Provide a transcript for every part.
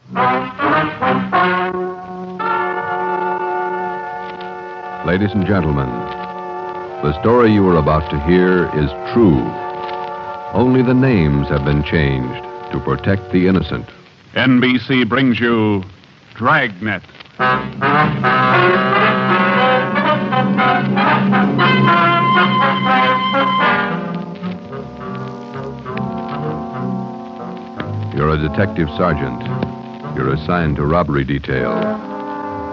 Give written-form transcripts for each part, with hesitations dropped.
Ladies and gentlemen, the story you are about to hear is true. Only the names have been changed to protect the innocent. NBC brings you Dragnet. You're a detective sergeant. You're assigned to robbery detail.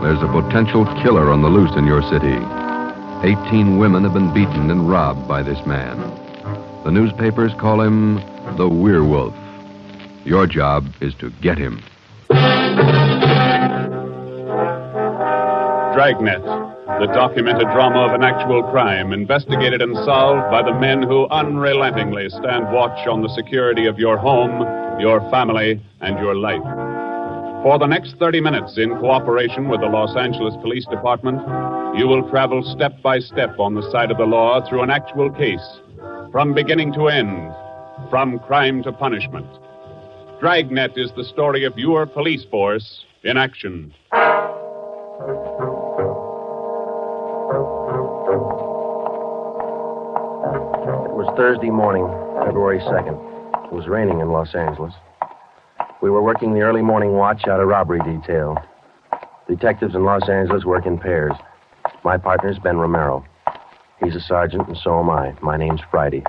There's a potential killer on the loose in your city. 18 women have been beaten and robbed by this man. The newspapers call him the Werewolf. Your job is to get him. Dragnet, the documented drama of an actual crime, investigated and solved by the men who unrelentingly stand watch on the security of your home, your family, and your life. For the next 30 minutes, in cooperation with the Los Angeles Police Department, you will travel step by step on the side of the law through an actual case, from beginning to end, from crime to punishment. Dragnet is the story of your police force in action. It was Thursday morning, February 2nd. It was raining in Los Angeles. We were working the early morning watch out of robbery detail. Detectives in Los Angeles work in pairs. My partner's Ben Romero. He's a sergeant, and so am I. My name's Friday.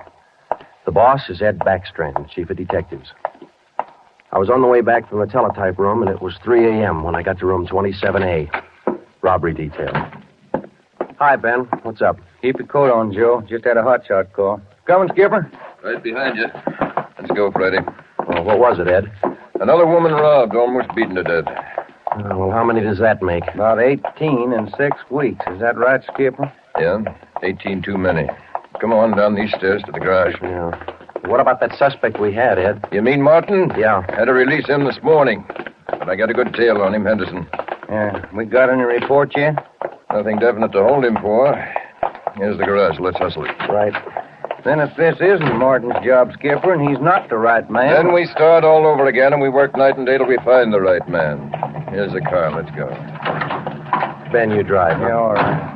The boss is Ed Backstrand, chief of detectives. I was on the way back from the teletype room, and it was 3 a.m. when I got to room 27A, robbery detail. Hi, Ben. What's up? Keep your coat on, Joe. Just had a hotshot call. Coming, Skipper? Right behind you. Let's go, Freddie. Well, what was it, Ed? Another woman robbed, almost beaten to death. Well, how many does that make? About 18 in 6 weeks. Is that right, Skipper? Yeah, 18 too many. Come on down these stairs to the garage. Yeah. What about that suspect we had, Ed? You mean Martin? Yeah. Had to release him this morning. But I got a good tail on him, Henderson. Yeah. We got any reports yet? Nothing definite to hold him for. Here's the garage. Let's hustle it. Right. Then if this isn't Martin's job, Skipper, and he's not the right man... Then we start all over again, and we work night and day till we find the right man. Here's the car. Let's go. Ben, you drive. Yeah, all right.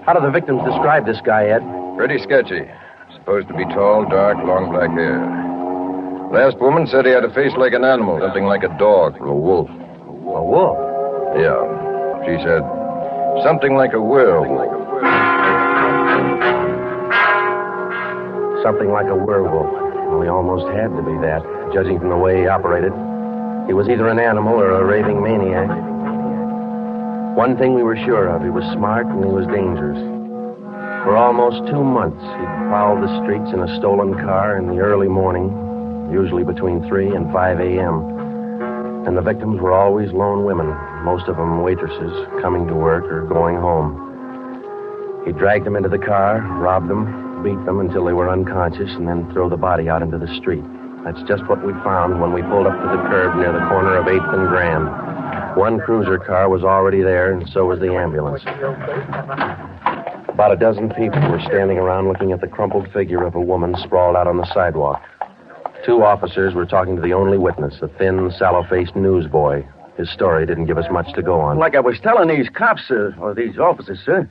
How do the victims describe this guy, Ed? Pretty sketchy. Supposed to be tall, dark, long black hair. Last woman said he had a face like an animal, something like a dog or a wolf. A wolf? Yeah. She said something like a werewolf. Something like a werewolf. Well, he almost had to be that, judging from the way he operated. He was either an animal or a raving maniac. One thing we were sure of, he was smart and he was dangerous. For almost 2 months, he'd prowled the streets in a stolen car in the early morning, usually between 3 and 5 a.m. And the victims were always lone women, most of them waitresses, coming to work or going home. He dragged them into the car, robbed them, beat them until they were unconscious, and then throw the body out into the street. That's just what we found when we pulled up to the curb near the corner of 8th and Grand. One cruiser car was already there, and so was the ambulance. About a dozen people were standing around looking at the crumpled figure of a woman sprawled out on the sidewalk. 2 officers were talking to the only witness, a thin, sallow-faced newsboy. His story didn't give us much to go on. Like I was telling these cops, or these officers, sir,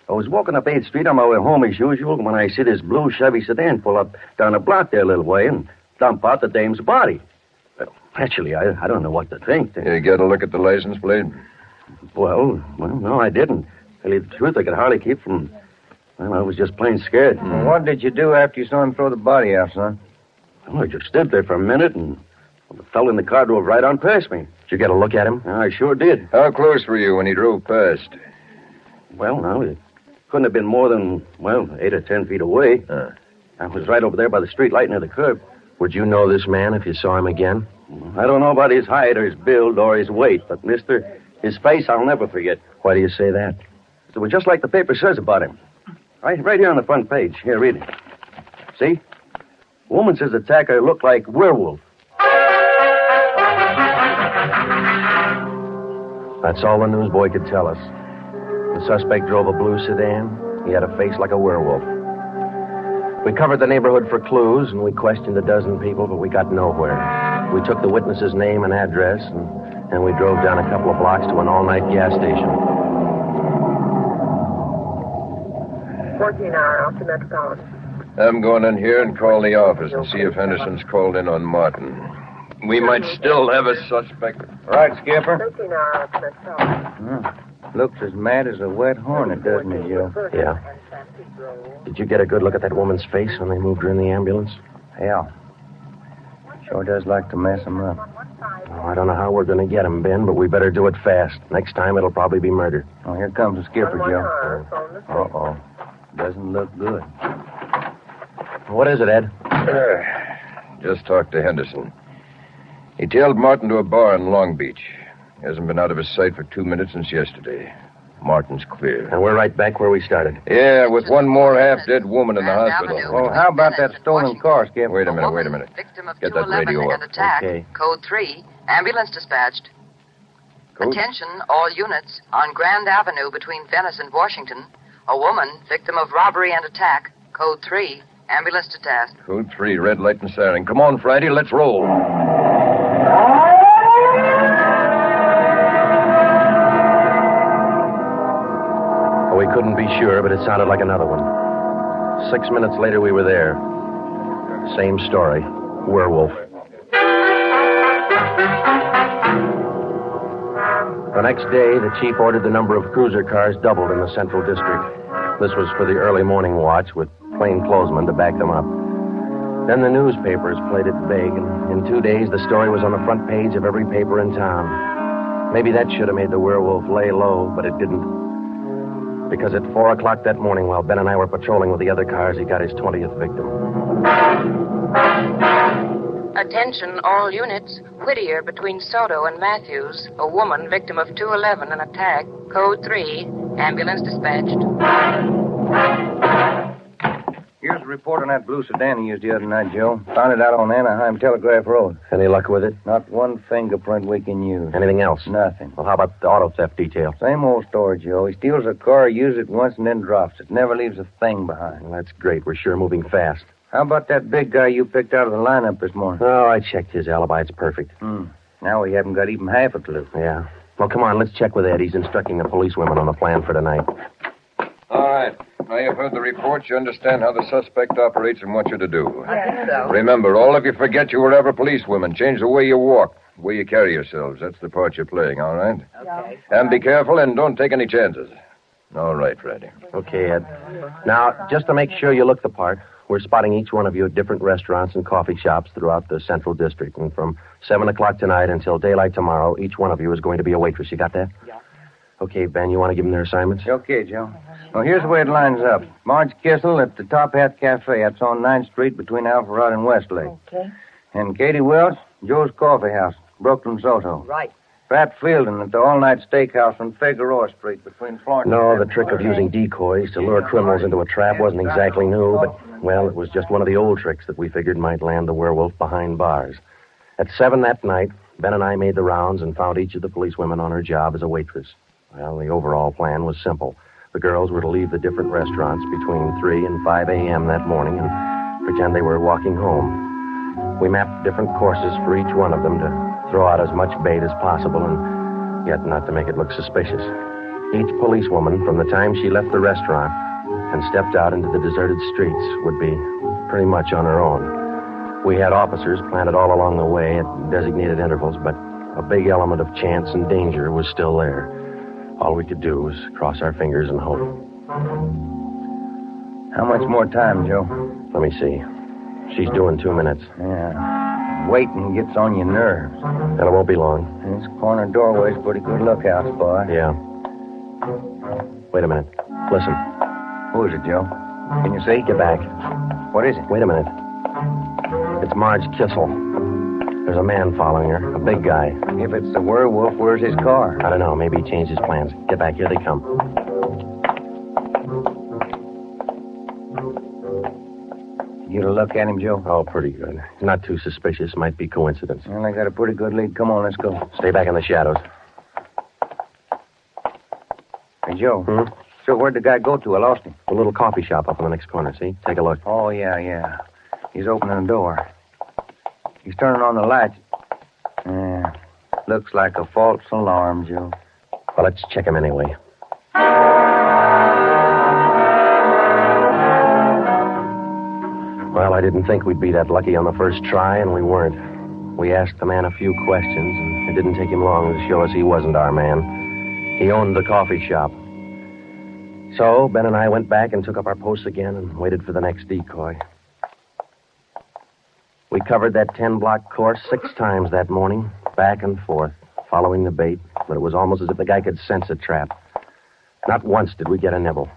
I was walking up 8th Street on my way home as usual when I see this blue Chevy sedan pull up down the block there a little way and dump out the dame's body. Well, actually, I don't know what to think. You got a look at the license plate? Well, no, I didn't. Tell you the truth, I could hardly keep from... Well, I was just plain scared. Mm. What did you do after you saw him throw the body out, son? Well, I just stood there for a minute, and the fellow in the car drove right on past me. Did you get a look at him? I sure did. How close were you when he drove past? Well, no, it couldn't have been more than, 8 or 10 feet away. I was right over there by the street light near the curb. Would you know this man if you saw him again? I don't know about his height or his build or his weight, but, mister, his face I'll never forget. Why do you say that? It was just like the paper says about him. Right here on the front page. Here, read it. See? The woman says the attacker looked like Werewolf. That's all the newsboy could tell us. The suspect drove a blue sedan. He had a face like a werewolf. We covered the neighborhood for clues, and we questioned a dozen people, but we got nowhere. We took the witness's name and address, and we drove down a couple of blocks to an all-night gas station. 14-hour off the Metropolitan. I'm going in here and call the office and see if Henderson's called in on Martin. We might still have a suspect. Right, Skipper. 13-hour off the Metropolitan. Looks as mad as a wet hornet, doesn't it, Joe? Yeah. Did you get a good look at that woman's face when they moved her in the ambulance? Yeah. Sure does like to mess him up. Oh, I don't know how we're going to get him, Ben, but we better do it fast. Next time, it'll probably be murder. Oh, here comes the skipper, Joe. Uh-oh. Doesn't look good. What is it, Ed? Just talked to Henderson. He tailed Martin to a bar in Long Beach. He hasn't been out of his sight for 2 minutes since yesterday. Martin's clear. And we're right back where we started. Yeah, with one more half-dead woman in the hospital. Oh, how about that stolen car, Skipper? Wait a minute. Victim of Get that 211 radio and up. attack. Okay. Code 3. Ambulance dispatched. Code? Attention, all units. On Grand Avenue between Venice and Washington. A woman, victim of robbery and attack. Code 3. Ambulance detached. Code 3, red light and siren. Come on, Friday, let's roll. We couldn't be sure, but it sounded like another one. 6 minutes later, we were there. Same story. Werewolf. The next day, the chief ordered the number of cruiser cars doubled in the Central District. This was for the early morning watch, with plainclothesmen to back them up. Then the newspapers played it big, and in 2 days, the story was on the front page of every paper in town. Maybe that should have made the werewolf lay low, but it didn't. Because at 4 o'clock that morning, while Ben and I were patrolling with the other cars, he got his 20th victim. Attention, all units. Whittier between Soto and Matthews. A woman, victim of 211, an attack. Code 3. Ambulance dispatched. Here's a report on that blue sedan he used the other night, Joe. Found it out on Anaheim Telegraph Road. Any luck with it? Not one fingerprint we can use. Anything else? Nothing. Well, how about the auto theft detail? Same old story, Joe. He steals a car, uses it once, and then drops it. Never leaves a thing behind. Well, that's great. We're sure moving fast. How about that big guy you picked out of the lineup this morning? Oh, I checked his alibi. It's perfect. Now we haven't got even half a clue. Yeah. Well, come on, let's check with Ed. He's instructing the policewomen on the plan for tonight. All right. Now you've heard the report. You understand how the suspect operates and what you're to do. I think so. Remember, all of you forget you were ever policewomen. Change the way you walk, the way you carry yourselves. That's the part you're playing, all right? Okay. And be careful and don't take any chances. All right, Freddie. Okay, Ed. Now, just to make sure you look the part, we're spotting each one of you at different restaurants and coffee shops throughout the Central District. And from 7 o'clock tonight until daylight tomorrow, each one of you is going to be a waitress. You got that? Yeah. Okay, Ben, you want to give them their assignments? Okay, Joe. Well, here's the way it lines up. Marge Kissel at the Top Hat Cafe. That's on 9th Street between Alpharetta and Westlake. Okay. And Katie Welch, Joe's Coffee House, Brooklyn, Soto. Right. Pat Fielden at the all-night steakhouse on Figueroa Street between Florence No, and the trick of using decoys to lure criminals into a trap wasn't exactly new, but, well, it was just one of the old tricks that we figured might land the werewolf behind bars. At 7 that night, Ben and I made the rounds and found each of the policewomen on her job as a waitress. Well, the overall plan was simple. The girls were to leave the different restaurants between 3 and 5 a.m. that morning and pretend they were walking home. We mapped different courses for each one of them to throw out as much bait as possible and yet not to make it look suspicious. Each policewoman, from the time she left the restaurant and stepped out into the deserted streets, would be pretty much on her own. We had officers planted all along the way at designated intervals, but a big element of chance and danger was still there. All we could do was cross our fingers and hope. How much more time, Joe? Let me see. She's doing 2 minutes. Yeah. Waiting gets on your nerves. Then it won't be long. This corner doorway's a pretty good lookout spot. Yeah. Wait a minute. Listen. Who is it, Joe? Can you see? Get back. What is it? Wait a minute. It's Marge Kissel. There's a man following her, a big guy. If it's the werewolf, where's his car? I don't know. Maybe he changed his plans. Get back. Here they come. You get a look at him, Joe? Oh, pretty good. Not too suspicious. Might be coincidence. Well, I got a pretty good lead. Come on, let's go. Stay back in the shadows. Hey, Joe. So where'd the guy go to? I lost him. A little coffee shop up in the next corner, see? Take a look. Oh, yeah. He's opening the door. He's turning on the lights. Yeah. Looks like a false alarm, Joe. Well, let's check him anyway. Well, I didn't think we'd be that lucky on the first try, and we weren't. We asked the man a few questions, and it didn't take him long to show us he wasn't our man. He owned the coffee shop. So, Ben and I went back and took up our posts again and waited for the next decoy. We covered that 10-block course 6 times that morning, back and forth, following the bait, but it was almost as if the guy could sense a trap. Not once did we get a nibble.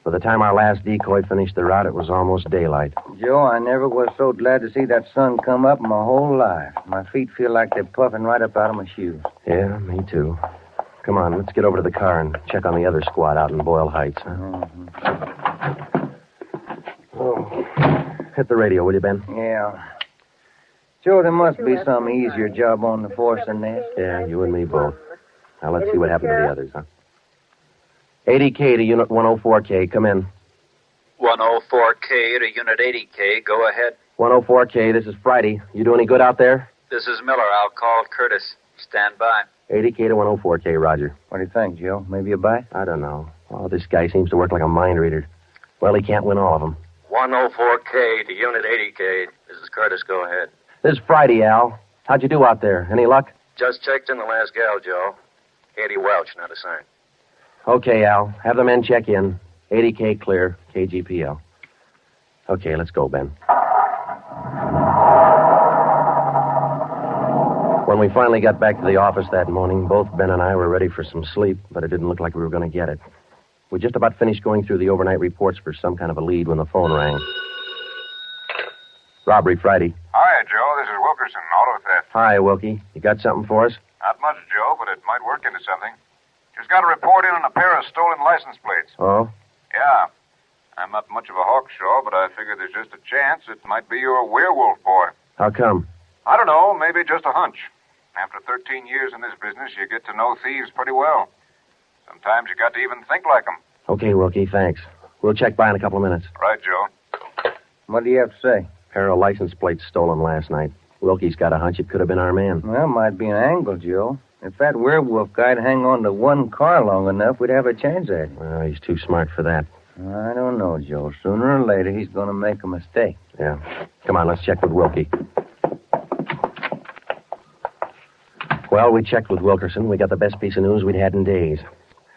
By the time our last decoy finished the route, it was almost daylight. Joe, I never was so glad to see that sun come up in my whole life. My feet feel like they're puffing right up out of my shoes. Yeah, me too. Come on, let's get over to the car and check on the other squad out in Boyle Heights, huh? Mm-hmm. Oh. Hit the radio, will you, Ben? Yeah. Joe, there must be some easier job on the force than this. Yeah, you and me both. Now, let's see what happened to the others, huh? 80K to Unit 104K. Come in. 104K to Unit 80K. Go ahead. 104K, this is Friday. You do any good out there? This is Miller. I'll call Curtis. Stand by. 80K to 104K, Roger. What do you think, Joe? Maybe a bite? I don't know. Oh, this guy seems to work like a mind reader. Well, he can't win all of them. 104K to Unit 80K. This is Curtis. Go ahead. This is Friday, Al. How'd you do out there? Any luck? Just checked in the last gal, Joe. Katie Welch, not a sign. Okay, Al. Have the men check in. 80K clear. KGPL. Okay, let's go, Ben. When we finally got back to the office that morning, both Ben and I were ready for some sleep, but it didn't look like we were going to get it. We just about finished going through the overnight reports for some kind of a lead when the phone rang. Robbery Friday. Hi, Joe. This is Wilkerson, auto theft. Hi, Wilkie. You got something for us? Not much, Joe, but it might work into something. Just got a report in on a pair of stolen license plates. Oh? Yeah. I'm not much of a hawkshaw, but I figure there's just a chance it might be your werewolf boy. How come? I don't know. Maybe just a hunch. After 13 years in this business, you get to know thieves pretty well. Sometimes you got to even think like them. Okay, Wilkie, thanks. We'll check by in a couple of minutes. Right, Joe. What do you have to say? Pair of license plates stolen last night. Wilkie's got a hunch it could have been our man. Well, might be an angle, Joe. If that werewolf guy'd hang on to one car long enough, we'd have a chance at it. Well, he's too smart for that. I don't know, Joe. Sooner or later, he's going to make a mistake. Yeah. Come on, let's check with Wilkie. Well, we checked with Wilkerson. We got the best piece of news we'd had in days.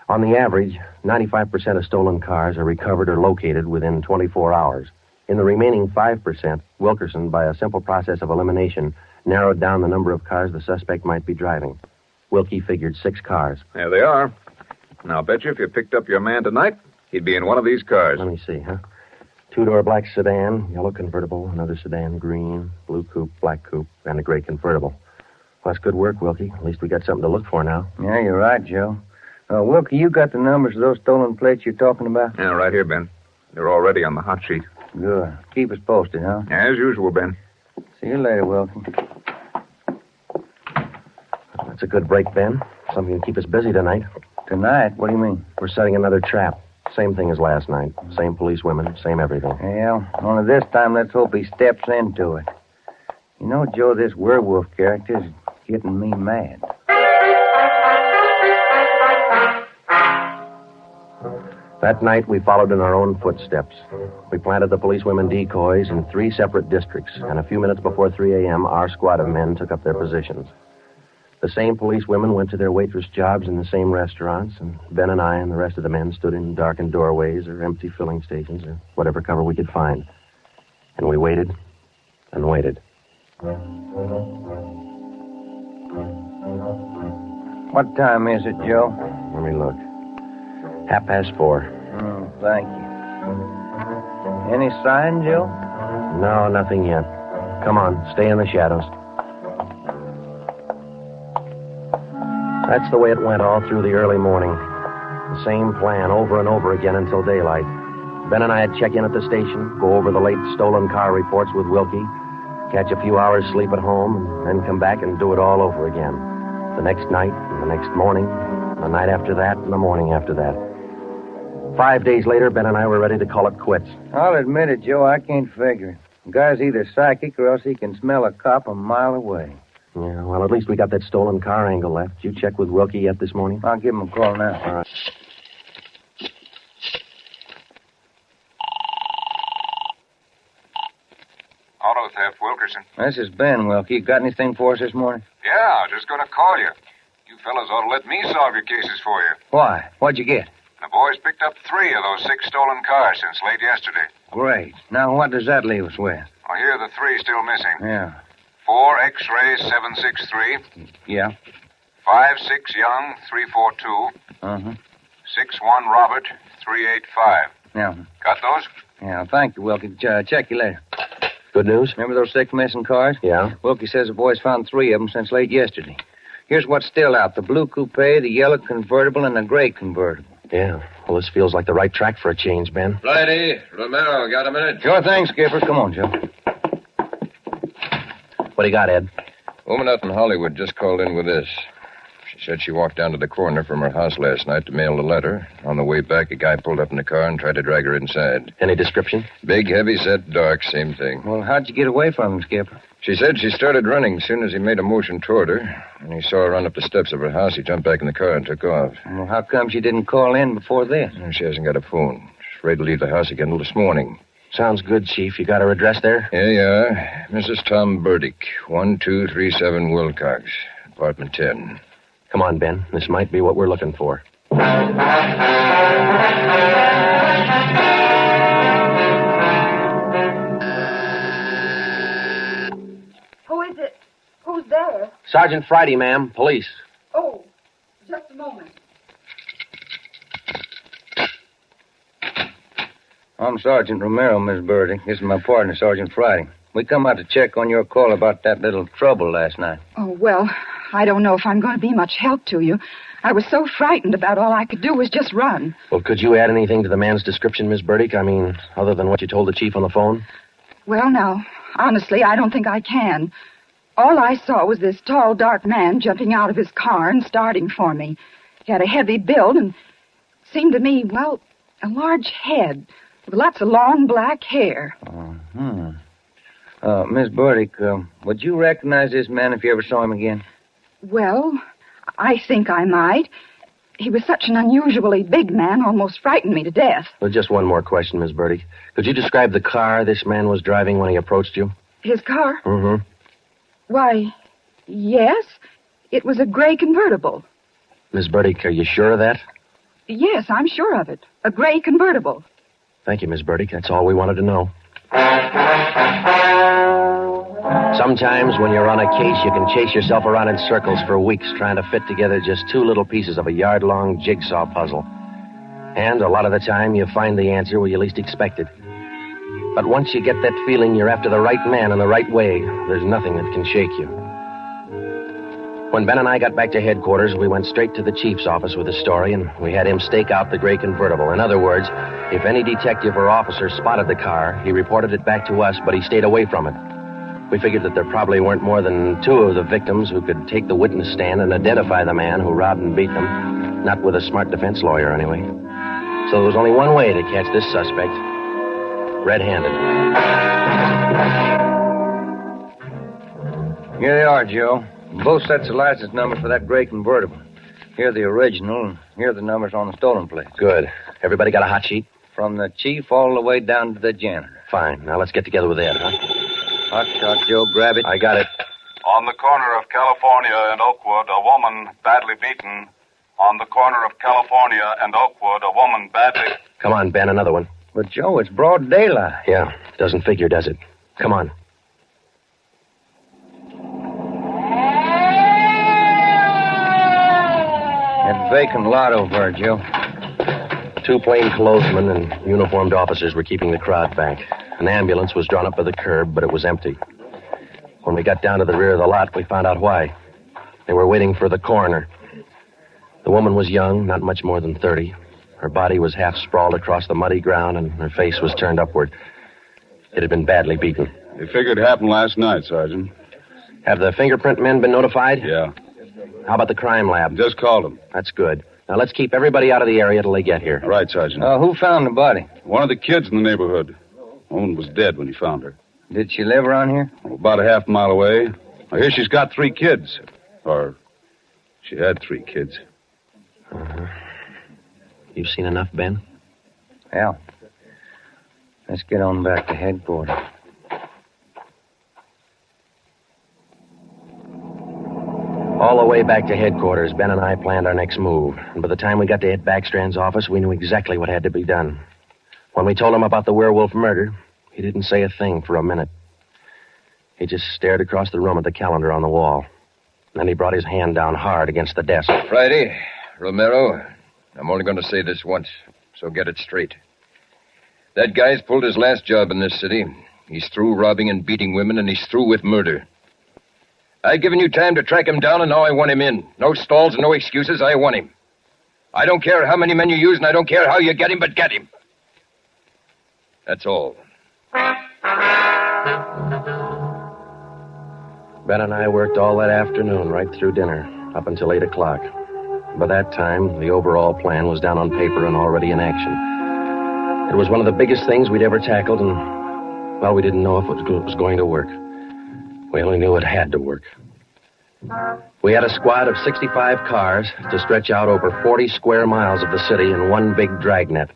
On the average, 95% of stolen cars are recovered or located within 24 hours. In the remaining 5%, Wilkerson, by a simple process of elimination, narrowed down the number of cars the suspect might be driving. Wilkie figured 6 cars. There they are. Now, I'll bet you if you picked up your man tonight, he'd be in one of these cars. Let me see, huh? 2-door black sedan, yellow convertible, another sedan, green, blue coupe, black coupe, and a gray convertible. Well, that's good work, Wilkie. At least we got something to look for now. Yeah, you're right, Joe. Wilkie, you got the numbers of those stolen plates you're talking about? Yeah, right here, Ben. They're already on the hot sheet. Good. Keep us posted, huh? As usual, Ben. See you later, Wilkie. That's a good break, Ben. Something to keep us busy tonight. Tonight? What do you mean? We're setting another trap. Same thing as last night. Same police women, same everything. Well, only this time let's hope he steps into it. You know, Joe, this werewolf character's getting me mad. That night, we followed in our own footsteps. We planted the policewomen decoys in 3 separate districts, and a few minutes before 3 a.m., our squad of men took up their positions. The same policewomen went to their waitress jobs in the same restaurants, and Ben and I and the rest of the men stood in darkened doorways or empty filling stations or whatever cover we could find. And we waited and waited. What time is it, Joe? Let me look. 4:30. Thank you. Any sign, Joe? No, nothing yet. Come on, stay in the shadows. That's the way it went all through the early morning. The same plan over and over again until daylight. Ben and I'd check in at the station, go over the late stolen car reports with Wilkie, catch a few hours sleep at home, and then come back and do it all over again. The next night, and the next morning, the night after that, and the morning after that. 5 days later, Ben and I were ready to call it quits. I'll admit it, Joe. I can't figure it. The guy's either psychic or else he can smell a cop a mile away. Yeah, well, at least we got that stolen car angle left. Did you check with Wilkie yet this morning? I'll give him a call now. All right. Auto theft, Wilkerson. This is Ben, Wilkie. You got anything for us this morning? Yeah, I was just going to call you. You fellas ought to let me solve your cases for you. Why? What'd you get? The boys picked up 3 of those 6 stolen cars since late yesterday. Great. Now, what does that leave us with? Well, here are the 3 still missing. Yeah. 4 X-ray 763. Yeah. 5-6 Young 342. Uh-huh. 6-1 Robert 385. Yeah. Got those? Yeah, thank you, Wilkie. Check you later. Good news? Remember those 6 missing cars? Yeah. Wilkie says the boys found 3 of them since late yesterday. Here's what's still out. The blue coupe, the yellow convertible, and the gray convertible. Yeah. Well, this feels like the right track for a change, Ben. Righty. Romero, got a minute? Sure thing, Skipper. Come on, Joe. What do you got, Ed? Woman out in Hollywood just called in with this. She said she walked down to the corner from her house last night to mail the letter. On the way back, a guy pulled up in the car and tried to drag her inside. Any description? Big, heavy set, dark, same thing. Well, how'd you get away from him, Skipper? She said she started running as soon as he made a motion toward her. When he saw her run up the steps of her house, he jumped back in the car and took off. Well, how come she didn't call in before this? She hasn't got a phone. She's afraid to leave the house again till this morning. Sounds good, Chief. You got her address there? Here you are. Mrs. Tom Burdick, 1237 Wilcox, apartment 10. Come on, Ben. This might be what we're looking for. Who is it? Who's there? Sergeant Friday, ma'am. Police. Oh, just a moment. I'm Sergeant Romero, Miss Burdick. This is my partner, Sergeant Friday. We come out to check on your call about that little trouble last night. Oh, well, I don't know if I'm going to be much help to you. I was so frightened about all I could do was just run. Well, could you add anything to the man's description, Miss Burdick? I mean, other than what you told the chief on the phone? Well, now, honestly, I don't think I can. All I saw was this tall, dark man jumping out of his car and starting for me. He had a heavy build and seemed to me, well, a large head with lots of long black hair. Miss Burdick, would you recognize this man if you ever saw him again? Well, I think I might. He was such an unusually big man, almost frightened me to death. Well, just one more question, Miss Burdick. Could you describe the car this man was driving when he approached you? His car? Mm-hmm. Why, yes. It was a gray convertible. Miss Burdick, are you sure of that? Yes, I'm sure of it. A gray convertible. Thank you, Miss Burdick. That's all we wanted to know. Sometimes when you're on a case, you can chase yourself around in circles for weeks trying to fit together just 2 little pieces of a yard-long jigsaw puzzle. And a lot of the time, you find the answer where you least expect it. But once you get that feeling you're after the right man in the right way, there's nothing that can shake you. When Ben and I got back to headquarters, we went straight to the chief's office with the story, and we had him stake out the gray convertible. In other words, if any detective or officer spotted the car, he reported it back to us, but he stayed away from it. We figured that there probably weren't more than 2 of the victims who could take the witness stand and identify the man who robbed and beat them. Not with a smart defense lawyer, anyway. So there was only one way to catch this suspect. Red-handed. Here they are, Joe. Both sets of license numbers for that gray convertible. Here are the original, and here are the numbers on the stolen plate. Good. Everybody got a hot sheet? From the chief all the way down to the janitor. Fine. Now let's get together with Ed, huh? Hot shot, Joe. Grab it. I got it. On the corner of California and Oakwood, a woman badly beaten. On the corner of California and Oakwood, a woman badly... Come on, Ben, another one. But, Joe, it's broad daylight. Yeah, doesn't figure, does it? Come on. That vacant lot over there, Joe. 2 plainclothesmen and uniformed officers were keeping the crowd back. An ambulance was drawn up by the curb, but it was empty. When we got down to the rear of the lot, we found out why. They were waiting for the coroner. The woman was young, not much more than 30. Her body was half sprawled across the muddy ground, and her face was turned upward. It had been badly beaten. They figured it happened last night, Sergeant. Have the fingerprint men been notified? Yeah. How about the crime lab? Just called them. That's good. Now, let's keep everybody out of the area till they get here. All right, Sergeant. Who found the body? One of the kids in the neighborhood. Woman was dead when he found her. Did she live around here? About a half mile away. I hear she's got 3 kids. Or she had 3 kids. Uh-huh. You've seen enough, Ben? Yeah. Let's get on back to headquarters. All the way back to headquarters, Ben and I planned our next move. And by the time we got to Ed Backstrand's office, we knew exactly what had to be done. When we told him about the werewolf murder, he didn't say a thing for a minute. He just stared across the room at the calendar on the wall. Then he brought his hand down hard against the desk. Friday, Romero, I'm only going to say this once, so get it straight. That guy's pulled his last job in this city. He's through robbing and beating women, and he's through with murder. I've given you time to track him down, and now I want him in. No stalls and no excuses. I want him. I don't care how many men you use, and I don't care how you get him, but get him. That's all. Ben and I worked all that afternoon, right through dinner, up until 8 o'clock. By that time, the overall plan was down on paper and already in action. It was one of the biggest things we'd ever tackled, and, well, we didn't know if it was going to work. We only knew it had to work. We had a squad of 65 cars to stretch out over 40 square miles of the city in one big dragnet.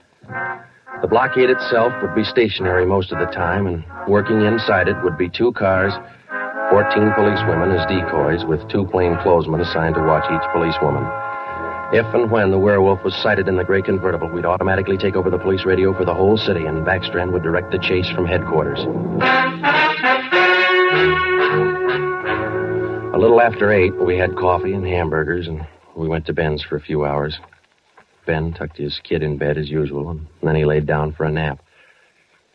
The blockade itself would be stationary most of the time, and working inside it would be 2 cars, 14 policewomen as decoys, with 2 plainclothesmen assigned to watch each policewoman. If and when the werewolf was sighted in the gray convertible, we'd automatically take over the police radio for the whole city, and Backstrand would direct the chase from headquarters. A little after 8, we had coffee and hamburgers, and we went to Ben's for a few hours. Ben tucked his kid in bed as usual, and then he laid down for a nap.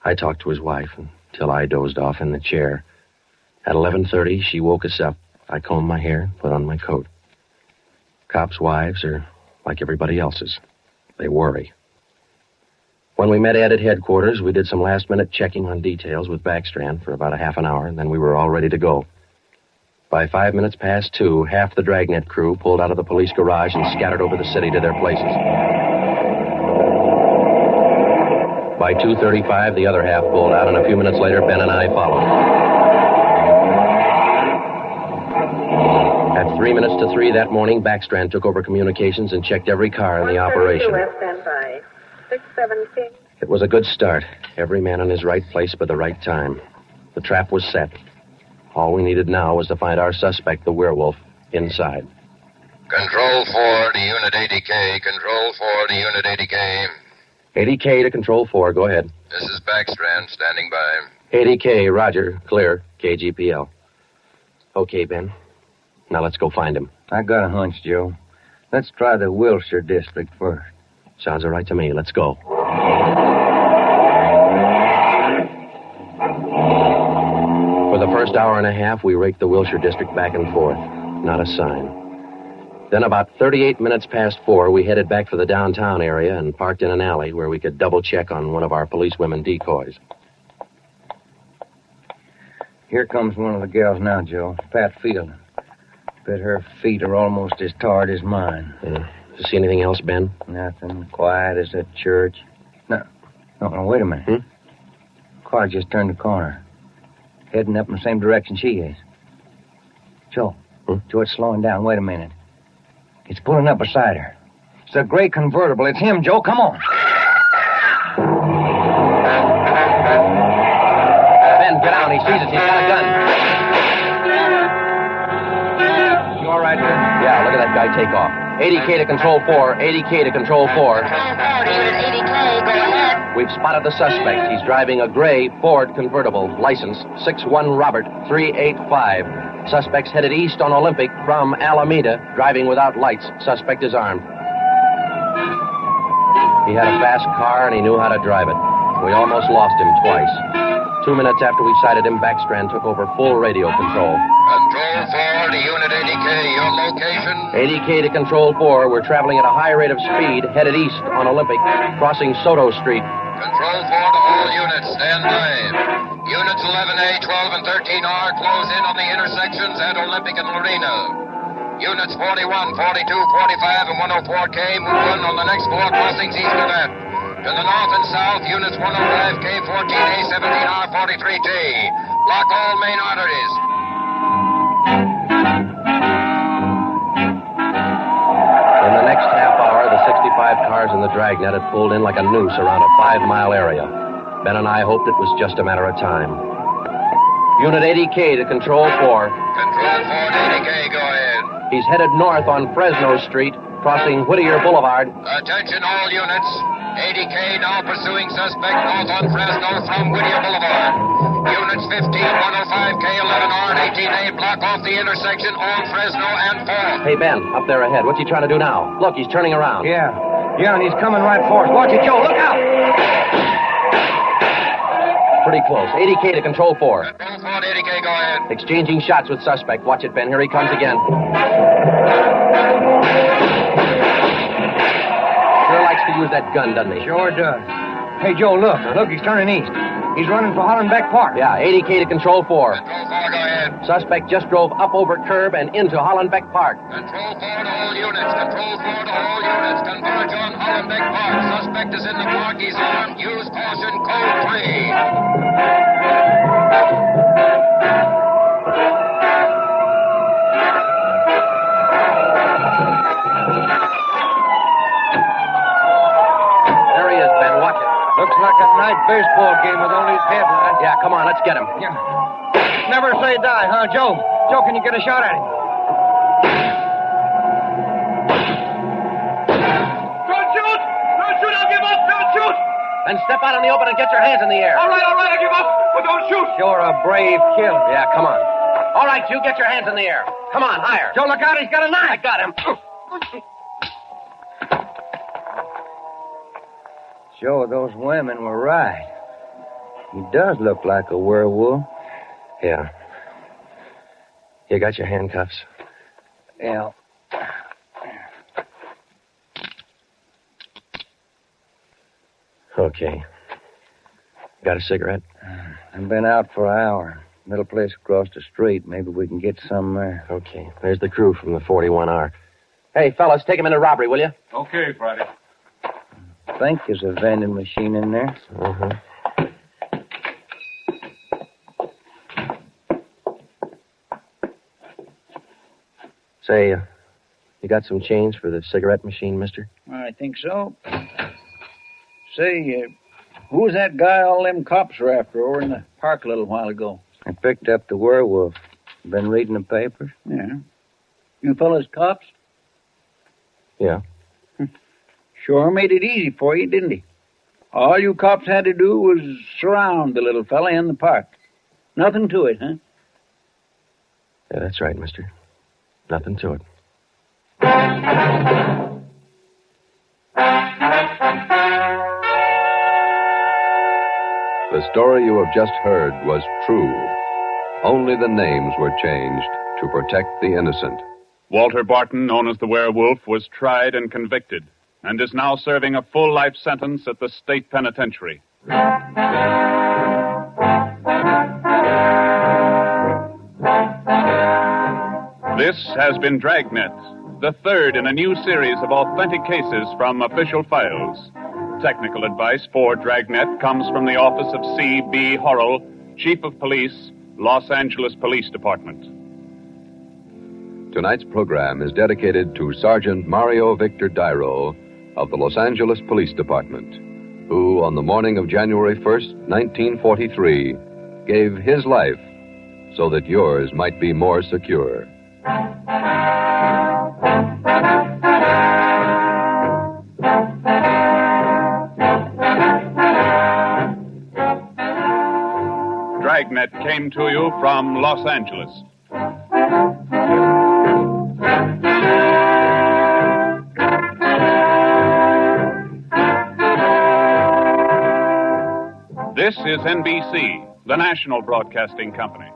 I talked to his wife until I dozed off in the chair. At 11:30, she woke us up. I combed my hair, put on my coat. Cops' wives are like everybody else's. They worry. When we met Ed at headquarters, we did some last-minute checking on details with Backstrand for about a half an hour, and then we were all ready to go. By 5 minutes past 2, half the Dragnet crew pulled out of the police garage and scattered over the city to their places. By 2:35, the other half pulled out, and a few minutes later, Ben and I followed. At 3 minutes to 3 that morning, Backstrand took over communications and checked every car in the operation. Stand by. 617. It was a good start. Every man in his right place by the right time. The trap was set. All we needed now was to find our suspect, the werewolf, inside. Control 4 to Unit 80K. Control 4 to Unit 80K. 80K to Control 4. Go ahead. This is Backstrand, standing by. 80K, roger. Clear. KGPL. Okay, Ben. Now let's go find him. I got a hunch, Joe. Let's try the Wilshire district first. Sounds all right to me. Let's go. For the first hour and a half, we raked the Wilshire district back and forth. Not a sign. Then about 38 minutes past 4, we headed back for the downtown area and parked in an alley where we could double-check on one of our policewomen decoys. Here comes one of the gals now, Joe. Pat Field. Bet her feet are almost as tarred as mine. Did you see anything else, Ben? Nothing. Quiet as a church. No, wait a minute. Car just turned the corner. Heading up in the same direction she is. Joe. Joe, it's slowing down. Wait a minute. It's pulling up beside her. It's a gray convertible. It's him, Joe. Come on. Ben, get down. He sees us. He's got a gun. You all right, Ben? Yeah, look at that guy take off. 80K to Control 4. 80K to Control 4. Control 4 to Unit 80K. Go ahead. We've spotted the suspect. He's driving a gray Ford convertible, license 61 Robert 385. Suspect's headed east on Olympic from Alameda, driving without lights. Suspect is armed. He had a fast car and he knew how to drive it. We almost lost him twice. 2 minutes after we sighted him, Backstrand took over full radio control. Control 4 to Unit 80K. Your location? 80K to Control 4. We're traveling at a high rate of speed, headed east on Olympic, crossing Soto Street. Control 4 to all units. Stand by. Units 11A, 12, and 13R close in on the intersections at Olympic and Lorena. Units 41, 42, 45, and 104K move in on the next 4 crossings east of that. To the north and south, Units 105K, 14A, 17R, 43T. Block all main arteries. In the next half hour, the 65 cars in the Dragnet had pulled in like a noose around a 5-mile area. Ben and I hoped it was just a matter of time. Unit 80K to Control 4. Control 4 to 80K, go ahead. He's headed north on Fresno Street, crossing Whittier Boulevard. Attention all units. 80K now pursuing suspect north on Fresno from Whittier Boulevard. Units 15, 105K, 11R, and 18A block off the intersection on Fresno and 4. Hey, Ben, up there ahead. What's he trying to do now? Look, he's turning around. Yeah, and he's coming right for us. Watch it, Joe. Look out! Pretty close. 80K to Control 4. Control 4 to 80K, go ahead. Exchanging shots with suspect. Watch it, Ben. Here he comes again. Sure likes to use that gun, doesn't he? Sure does. Hey, Joe, look. Look, he's turning east. He's running for Hollenbeck Park. Yeah, 80K to Control 4. Control 4, go ahead. Suspect just drove up over curb and into Hollenbeck Park. Control 4 to all units. Control 4 to all units. Converge on Hollenbeck Park. Suspect is in the park. He's armed. Use caution. Code 3. There he is, Ben. Watch it. Looks like a night baseball game with only his headlights. Yeah, come on. Let's get him. Yeah. Never say die, huh, Joe? Joe, can you get a shot at him? Don't shoot! Don't shoot! I'll give up! Don't shoot! Then step out in the open and get your hands in the air. All right, I give up! But don't shoot! You're a brave killer. Yeah, come on. All right, you get your hands in the air. Come on, higher. Joe, look out. He's got a knife. I got him. Joe, those women were right. He does look like a werewolf. Yeah. You got your handcuffs? Yeah. Okay. Got a cigarette? I've been out for an hour. Little place across the street. Maybe we can get some there. Okay. There's the crew from the 41R. Hey, fellas, take him into robbery, will you? Okay, Friday. I think there's a vending machine in there. Uh-huh. Say, you got some change for the cigarette machine, mister? I think so. Say, who was that guy all them cops were after over in the park a little while ago? I picked up the werewolf. Been reading the papers? Yeah. You fellas cops? Yeah. Sure made it easy for you, didn't he? All you cops had to do was surround the little fella in the park. Nothing to it, huh? Yeah, that's right, mister. Nothing to it. The story you have just heard was true. Only the names were changed to protect the innocent. Walter Barton, known as the Werewolf, was tried and convicted and is now serving a full life sentence at the state penitentiary. This has been Dragnet, the third in a new series of authentic cases from official files. Technical advice for Dragnet comes from the office of C.B. Horrell, Chief of Police, Los Angeles Police Department. Tonight's program is dedicated to Sergeant Mario Victor Dairo of the Los Angeles Police Department, who, on the morning of January 1st, 1943, gave his life so that yours might be more secure. Dragnet came to you from Los Angeles. This is NBC, the national broadcasting company.